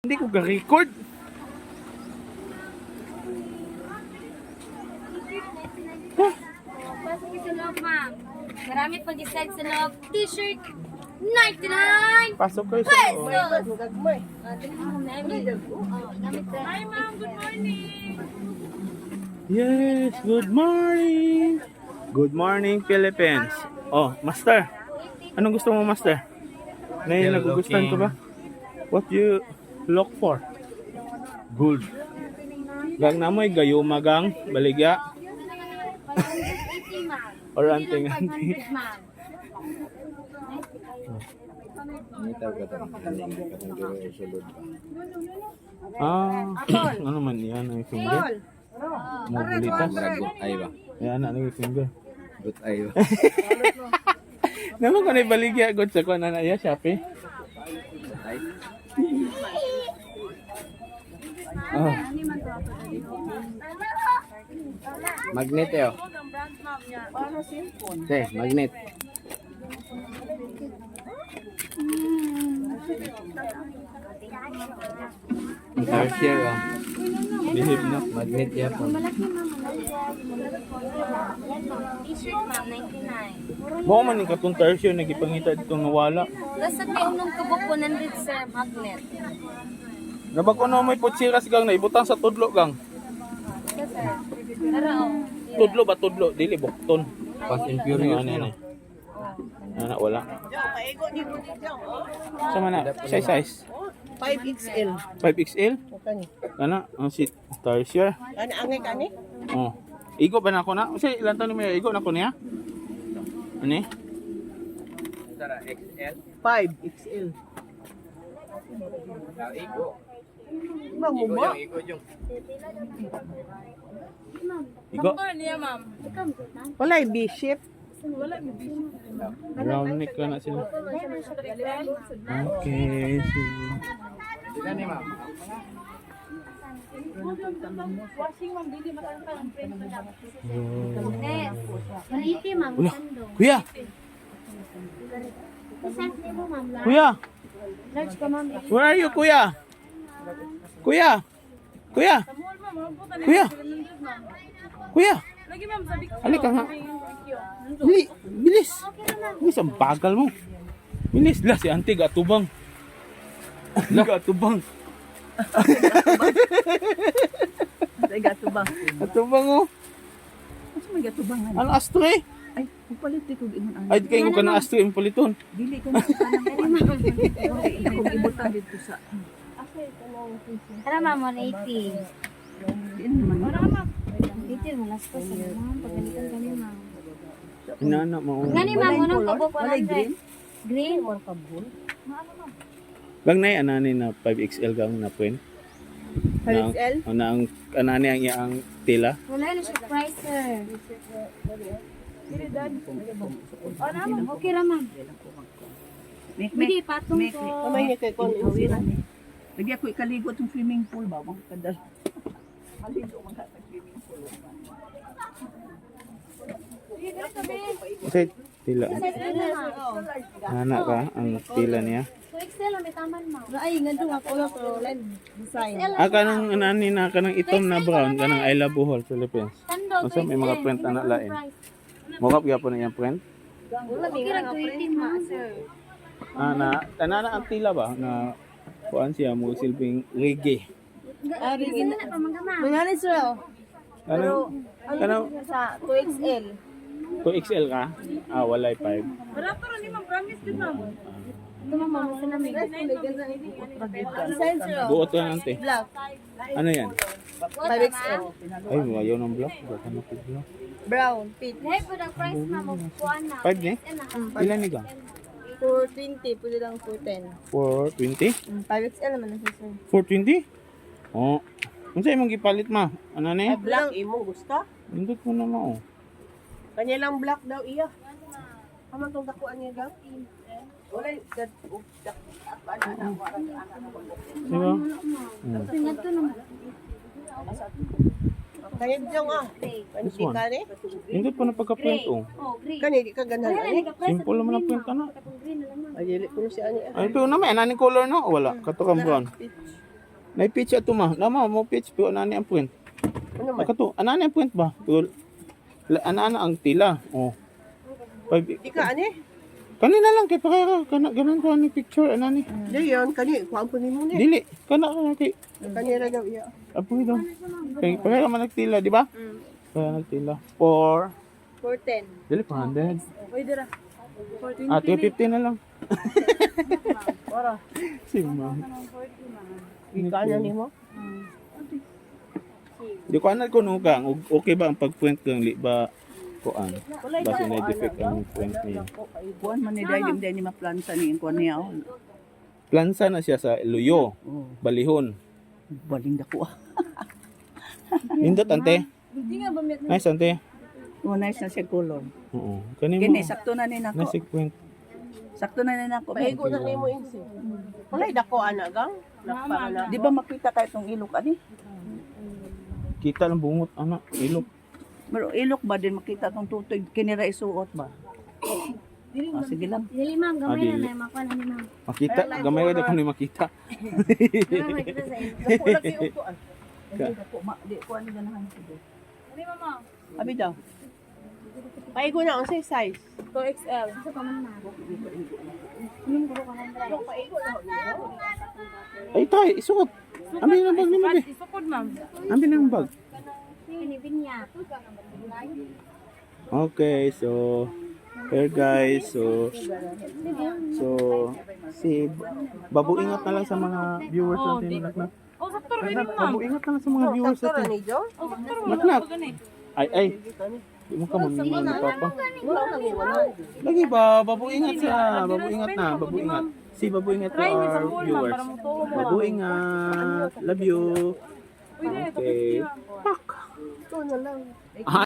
Hindi ko ga-record. Pasok sa loob, ma'am. Marami pang decide sa loob. T-shirt, 99 Pasok kayo sa pesos! loob. Hi, ma'am. Good morning. Yes, good morning. Good morning, Philippines. Oh, master. Anong gusto mo, master? May nagugustuhan ko ba? What you look for? Gold. Gang namoy gayuma gang baligya 580, ma'am. or Hindi lang anting-anting. 500, ma'am. Ano man yan ang finger? Mobilitas. Good eye ba? Yan ano yung finger. Good eye ba? Naman ko na baligya good sa ko na iya Shopee. Oh. Magnet eh oh. Okay, magnet. Ang tarsier oh. Bihib na. Magnet yan po. Malaki, ma'am. T-shirt, ma'am, 99. Mo man yung katong tertiary nagipangita dito nawala. Lasag may unong kabuk 100, sir, magnet. Nabako na may putsiras gang na ibutang sa tudlo gang. Yes, sir. Pero, Tudlo ba tudlo dili bukton. Fast and Pure furious ano no? yan. Ana wala. Sama na size 5XL. 5XL. Kani. Ana ang si tertiary. Kani angay kani? Oh. Igo ba na ako na? Kasi ilan taon mo igo na ko niya? Ani? Tara, XL. 5XL. Igo. Bang mo ba? Igo yung. Igo. Wala B-shape. Round neck ka na sila. Okay. So, Gani ma'am. yes. Maliti, ma'am. Ulo. Sando. Kuya! Size mo, ma'am. Kuya! Large ka, ma'am. Where are you, kuya? Kuya! Kuya! Kuya! Kuya! Halika nga. Bilis! Bilis ang bagal mo. Bilis! La, si auntie gatubang. La, gatubang. Ay gato ba? Gatubang oh. Mas may gato ba nga? Ano astray? Ay, upalit ko ingon ang. Ay, kayo ka ng astray yung paliton. Dili ko na sa kanang. Ay, akong ibutan dito sa. Tara, ma'am, 180. Diin naman. Dito, malas ko sa ma'am. Pagalitan ka niya, ma'am. Inana mo. Ngani, ma'am, unang kabuk Walay 100. green? Green? Bang na anani na 5XL gang na pwin. 5XL? Na ang anani ang iyang tila. Wala na siya price, sir. Okay ra, ma'am. Pwede, patong ko. Kamay ni kay kon iwiran ni. Lagi ako ikaligo itong swimming pool ba? Mga kadal. Maligo mga sa swimming pool. Kasi tila. Nana ka ang tila niya. So, Excel, may taman, ma'am. Ay, ngadto nga color pero line design. Kanang anani na kanang itom na brown kanang I love Bohol Philippines. Tando, Unsa may mga print na lain? Mukap gyapon na iyang print. Wala Okay ra, 20, ma'am, sir. Na tanana ang tila ba na kuan siya mo silbing reggae. Sige na pa, ma'am. Mangani sir. Kanang kanang Sa 2XL. 2XL ka? Walay 5. Ito, ma'am, gusto namin. Design sir. Buot ka ante. Black. Ano yan? 5XL. Ay, ayaw ng block. Baka na po block. Brown. Peach. Hey, po ang price, ma'am, of kuan na. 5 ni? Ilan ni ka? 420. Pwede lang 410. 420? 5XL naman na siya sir. 420? Oh. Unsa imong gipalit ma? Ano ni? Black imo gusto? Hindi ko na mao. Kanya lang black daw iya. Kaman tong dakuan niya gang? Wala dad Di ba? Tingnan to naman. Kanya diyang This one. Kani? Hindi pa na pagka-print oh. Oh, green. Kani di ka ganahan ani? Simple naman ang print na. Green na lang, ma'am. Ay dili ko si ani. Ay, ito naman. Anong color na? O wala? Kato kang brown. Peach. Nay pitch ato ma. Nama mo pitch pero anani ang point. Ano man? Akato, anani ang point ba? Pero anana ang tila. Oh. Ika, ani? Kanina lang kay pakaya ganan ko ani picture anani. Di yun, kani, kuhaan po ni mo ni. Dili, kana kay Kanira daw iya. apoy daw. Kay pakaya man nagtila, di ba? Kaya nagtila. For 410. dili 400. Uy, dira. 420. Ah, 250 na lang. Ora, Si ma'am. ika na ni mo? Di ko anal ko nugang, okay ba ang pag-point kang li ba kuan? Basta na defect ang point niya. Kuhaan man ni Dayim din ni maplansa ni kuhaan niya. Plansa na siya sa Luyo, Oh, Balihon. baling dako. Nindot ante. Hindi nga ba met Nice ante. Oh, nice na siya color. Oo. Kani mo. Kini, sakto na ni nako. Nice point. Sakto na ni nako. Paigo na nimo insi. Walay dako ana gang. Nakpa na. Di ba makita kahit tong ilok ani? Kita lang bungot ana, ilok. Pero ilok ba din makita tong tutoy kinira isuot ba? Ah, sige lang. Dili ma'am, gamay Ah, na dili. na makuha na ni ma'am. Makita, gamay ka na makita. Gamay makita sa inyo. Dako lagi uto ah. Hindi dako ma di ko ani ganahan sige. Ano mama? Abi daw. Paigo na unsay size. 2XL. Sa pa man na. Anong ko ka nang Ay tay, isuot. Ambi nang bag ni mo be. Isukod ma'am. Ambi nang bag. Ini binya. Okay, so here guys, so si Babu ingat na lang sa mga viewers natin. Oh, sakto rin Babu ingat na lang sa mga viewers Sakto ra natin. ni Jo. Matnak. Ay. Di mo ka mamingin ni Papa. Wala na ni wala. Lagi ba, Babu ingat siya. Babu ingat na, Babu ingat. Si Babu ingat to our viewers. Babu ingat. Love you. Okay. Ito na lang.